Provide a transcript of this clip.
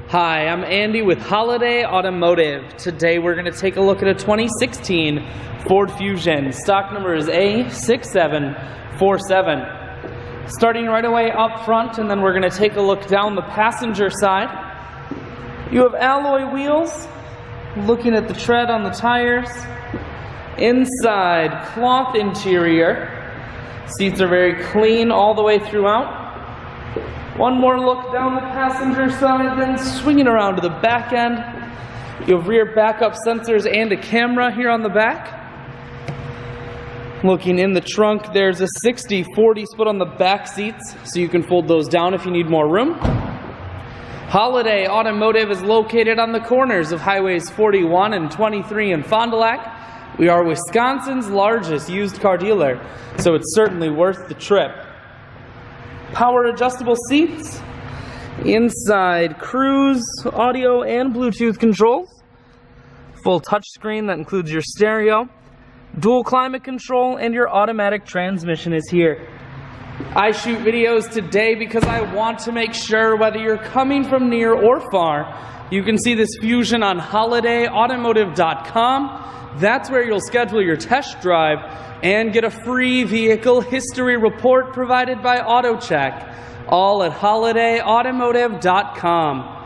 Hi, I'm Andy with Holiday Automotive. Today we're going to take a look at a 2016 Ford Fusion. Stock number is A6747. Starting right away up front, and then we're going to take a look down the passenger side. You have alloy wheels. Looking at the tread on the tires. Inside, cloth interior. Seats are very clean all the way throughout. One more look down the passenger side, then swinging around to the back end. You have rear backup sensors and a camera here on the back. Looking in the trunk, there's a 60-40 split on the back seats, so you can fold those down if you need more room. Holiday Automotive is located on the corners of Highways 41 and 23 in Fond du Lac. We are Wisconsin's largest used car dealer, so it's certainly worth the trip. Power adjustable seats, inside cruise, audio and Bluetooth controls, full touchscreen that includes your stereo, dual climate control, and your automatic transmission is here. I shoot videos today because I want to make sure whether you're coming from near or far, you can see this Fusion on holidayautomotive.com. That's where you'll schedule your test drive and get a free vehicle history report provided by AutoCheck, all at holidayautomotive.com.